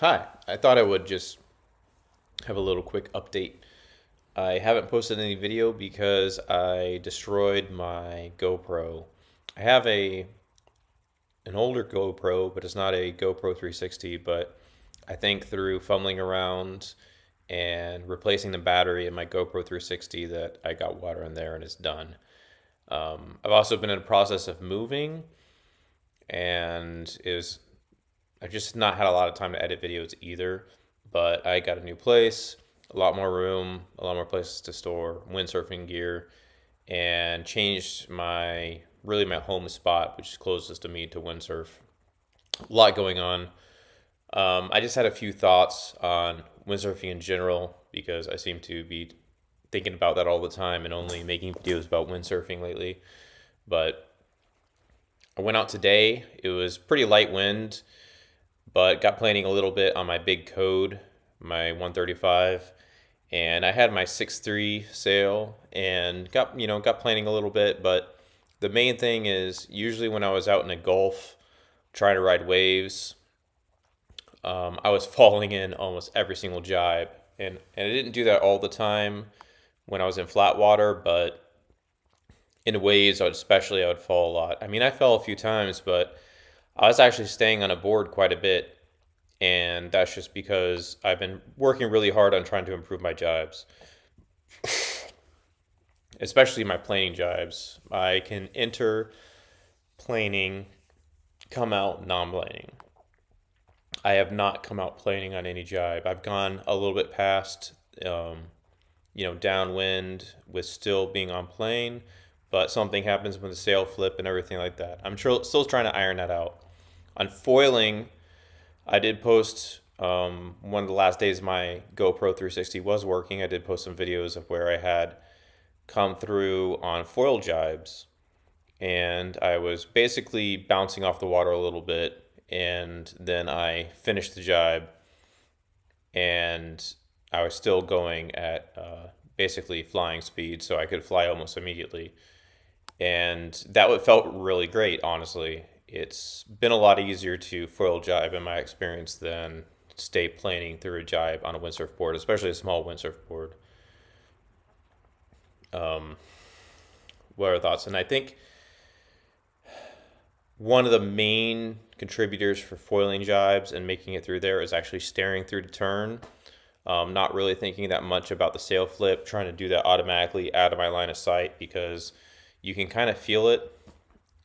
Hi, I thought I would just have a little quick update. I haven't posted any video because I destroyed my GoPro. I have an older GoPro, but it's not a GoPro 360, but I think through fumbling around and replacing the battery in my GoPro 360 that I got water in there and it's done. I've also been in the process of moving and is I've just not had a lot of time to edit videos either, but I got a new place, a lot more room, a lot more places to store windsurfing gear, and changed my home spot, which is closest to me to windsurf. A lot going on. I just had a few thoughts on windsurfing in general because I seem to be thinking about that all the time and only making videos about windsurfing lately. But I went out today. It was pretty light wind, but got planing a little bit on my big code, my 135, and I had my 6.3 sail and got planing a little bit. But the main thing is usually when I was out in a Gulf trying to ride waves, I was falling in almost every single jibe, and I didn't do that all the time when I was in flat water, but in waves, I would fall a lot. I mean, I fell a few times, but I was actually staying on a board quite a bit, and that's just because I've been working really hard on trying to improve my jibes, especially my planing jibes. I can enter planing, come out non-planing. I have not come out planing on any jibe. I've gone a little bit past, downwind with still being on plane, but something happens with the sail flip and everything like that. Still trying to iron that out. On foiling, I did post one of the last days my GoPro 360 was working. I did post some videos of where I had come through on foil jibes, and I was basically bouncing off the water a little bit, and then I finished the jibe, and I was still going at basically flying speed, so I could fly almost immediately. And that felt really great, honestly. It's been a lot easier to foil jibe in my experience than stay planing through a jibe on a windsurf board, especially a small windsurf board. What are thoughts? And I think one of the main contributors for foiling jibes and making it through there is actually staring through the turn. Not really thinking that much about the sail flip, trying to do that automatically out of my line of sight because you can kind of feel it.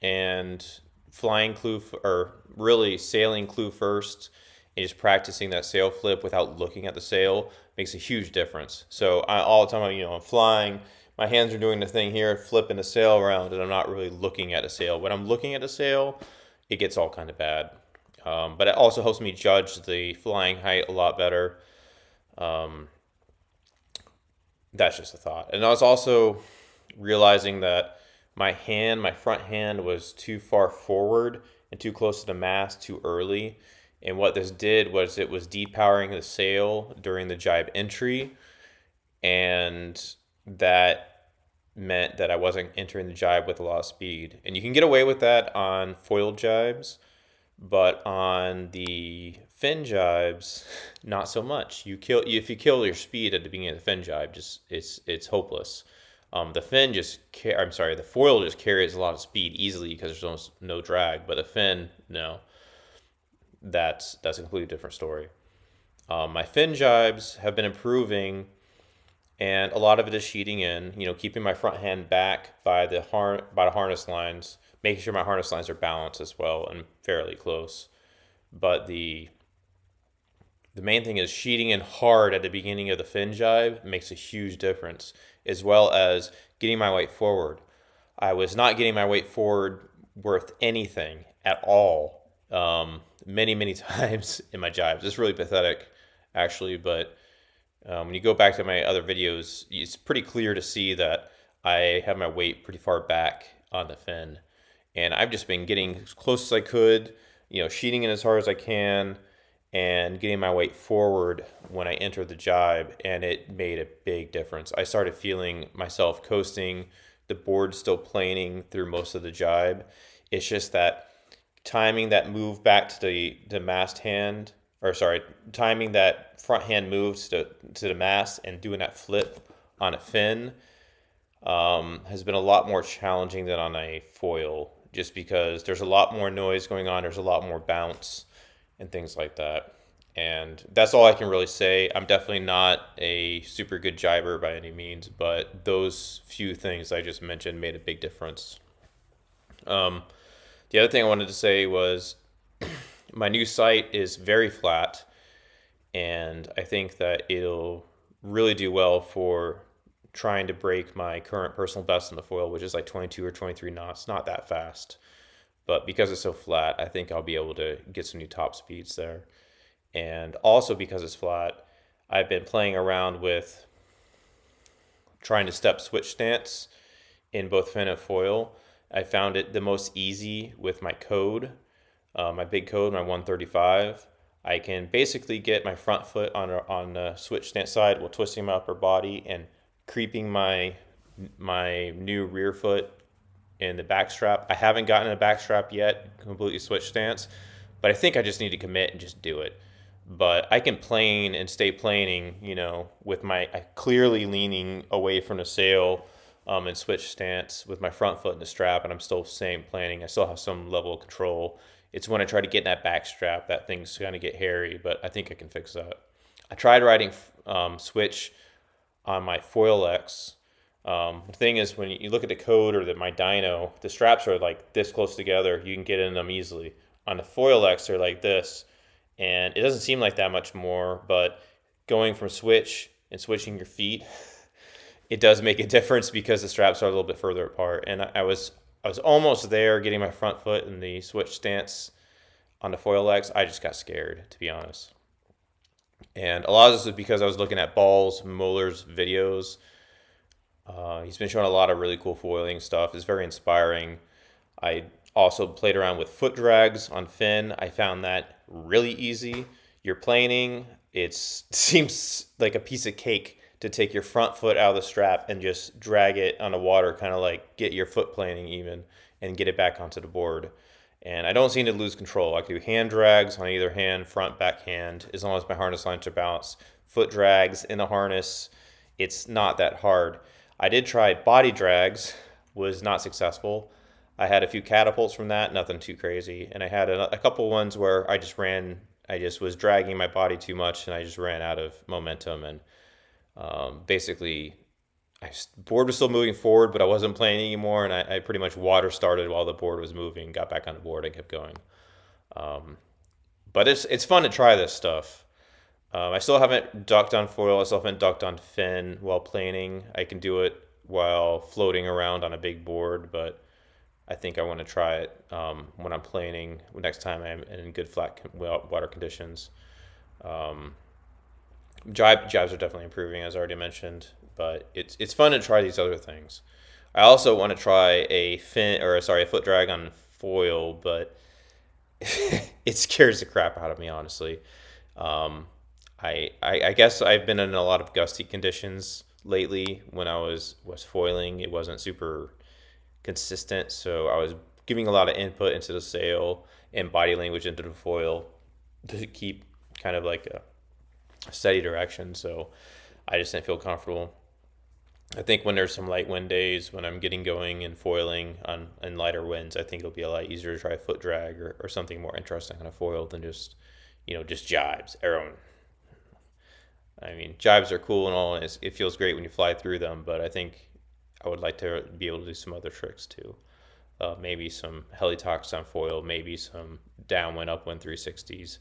And flying clue or really sailing clue first and just practicing that sail flip without looking at the sail makes a huge difference. So all the time, I'm flying, my hands are doing the thing here, flipping the sail around, and I'm not really looking at a sail. When I'm looking at a sail, it gets all kind of bad. But it also helps me judge the flying height a lot better. That's just a thought. And I was also realizing that my front hand was too far forward and too close to the mast too early. And what this did was it was depowering the sail during the jibe entry, and that meant that I wasn't entering the jibe with a lot of speed. And you can get away with that on foil jibes, but on the fin jibes, not so much. If you kill your speed at the beginning of the fin jibe, it's hopeless. The foil just carries a lot of speed easily because there's no drag, but the fin, no, that's a completely different story. My fin jibes have been improving, and a lot of it is sheeting in. Keeping my front hand back by the harness lines, making sure my harness lines are balanced as well and fairly close. But the main thing is sheeting in hard at the beginning of the fin jibe makes a huge difference, as well as getting my weight forward. I was not getting my weight forward worth anything at all many times in my jibes. It's really pathetic, actually, but when you go back to my other videos, it's pretty clear to see that I have my weight pretty far back on the fin. And I've just been getting as close as I could, sheeting in as hard as I can, and getting my weight forward when I entered the jibe, and it made a big difference. I started feeling myself coasting, the board still planing through most of the jibe. It's just that timing that move back to the mast hand or sorry, timing that front hand moves to the mast and doing that flip on a fin has been a lot more challenging than on a foil, just because there's a lot more noise going on, there's a lot more bounce and things like that. And that's all I can really say. I'm definitely not a super good jiber by any means, but those few things I just mentioned made a big difference. The other thing I wanted to say was my new sight is very flat, and I think that it'll really do well for trying to break my current personal best in the foil, which is like 22 or 23 knots. Not that fast, but because it's so flat, I think I'll be able to get some new top speeds there. And also because it's flat, I've been playing around with trying to step switch stance in both fin and foil. I found it the most easy with my code, my big code, my 135. I can basically get my front foot on the switch stance side while twisting my upper body and creeping my new rear foot in the back strap. I haven't gotten a back strap yet, completely switch stance, but I think I just need to commit and just do it. But I can plane and stay planing, you know, with my clearly leaning away from the sail and switch stance with my front foot in the strap, and I'm still staying planing. I still have some level of control. It's when I try to get in that back strap that things kind of get hairy, but I think I can fix that. I tried riding switch on my Foil X. The thing is, when you look at the code or my dyno, the straps are like this close together. You can get in them easily. On the Foil X, they're like this, and it doesn't seem like that much more, but going from switch and switching your feet, it does make a difference because the straps are a little bit further apart. And I was almost there getting my front foot in the switch stance on the Foil X. I just got scared, to be honest. And a lot of this is because I was looking at Muller's videos. He's been showing a lot of really cool foiling stuff. It's very inspiring. I also played around with foot drags on fin. I found that really easy. You're planing. It seems like a piece of cake to take your front foot out of the strap and just drag it on the water, kind of like get your foot planing even and get it back onto the board. And I don't seem to lose control. I can do hand drags on either hand, front, back hand, as long as my harness lines are balanced. Foot drags in the harness, it's not that hard. I did try body drags, was not successful. I had a few catapults from that, nothing too crazy. And I had a couple ones where I just was dragging my body too much and I just ran out of momentum. And basically, board was still moving forward, but I wasn't playing anymore. And I pretty much water started while the board was moving, got back on the board and kept going. But it's fun to try this stuff. I still haven't ducked on foil. I still haven't ducked on fin while planing. I can do it while floating around on a big board, but I think I want to try it when I'm planing next time I'm in good flat water conditions. Jibes are definitely improving, as I already mentioned, but it's fun to try these other things. I also want to try a foot drag on foil, but it scares the crap out of me, honestly. I guess I've been in a lot of gusty conditions lately. When I was foiling, it wasn't super consistent, so I was giving a lot of input into the sail and body language into the foil to keep kind of like a steady direction. So I just didn't feel comfortable. I think when there's some light wind days, when I'm getting going and foiling in lighter winds, I think it'll be a lot easier to try a foot drag or something more interesting on a foil than just jibes. I mean, jibes are cool and all, and it feels great when you fly through them, but I think I would like to be able to do some other tricks too. Maybe some heli-tox on foil, maybe some downwind, upwind 360s,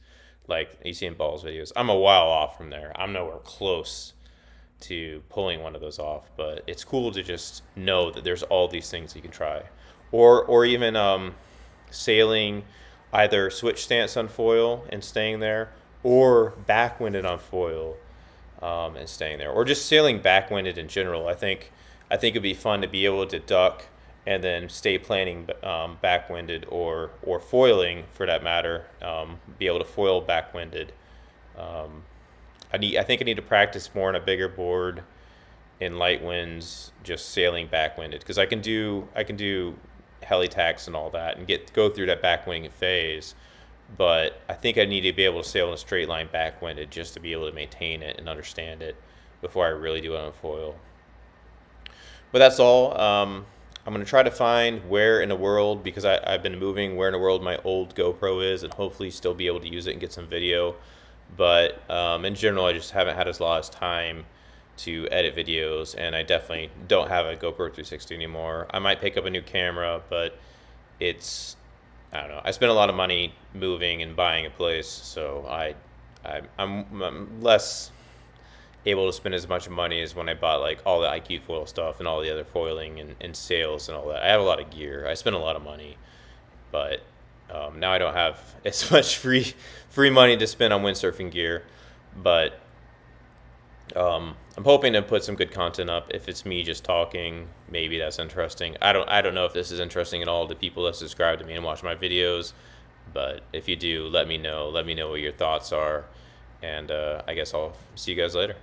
like you see in Ball's videos. I'm a while off from there. I'm nowhere close to pulling one of those off, but it's cool to just know that there's all these things you can try. Or even sailing either switch stance on foil and staying there, or backwinded on foil and staying there, or just sailing backwinded in general. I think it'd be fun to be able to duck and then stay planing backwinded or foiling for that matter. Be able to foil backwinded. I think I need to practice more on a bigger board in light winds, just sailing backwinded, because I can do heli tax and all that and go through that backwing phase. but I think I need to be able to sail in a straight line backwinded just to be able to maintain it and understand it before I really do it on foil. But that's all. I'm going to try to find where in the world, because I've been moving, where in the world my old GoPro is, and hopefully still be able to use it and get some video. But in general, I just haven't had as lot of time to edit videos, and I definitely don't have a GoPro 360 anymore. I might pick up a new camera, but it's, I don't know. I spent a lot of money moving and buying a place, so I'm less able to spend as much money as when I bought like all the IQ foil stuff and all the other foiling and sales and all that. I have a lot of gear. I spend a lot of money, but now I don't have as much free money to spend on windsurfing gear. But I'm hoping to put some good content up. If it's me just talking, maybe that's interesting. I don't know if this is interesting at all to people that subscribe to me and watch my videos. But if you do, let me know. Let me know what your thoughts are. And I guess I'll see you guys later.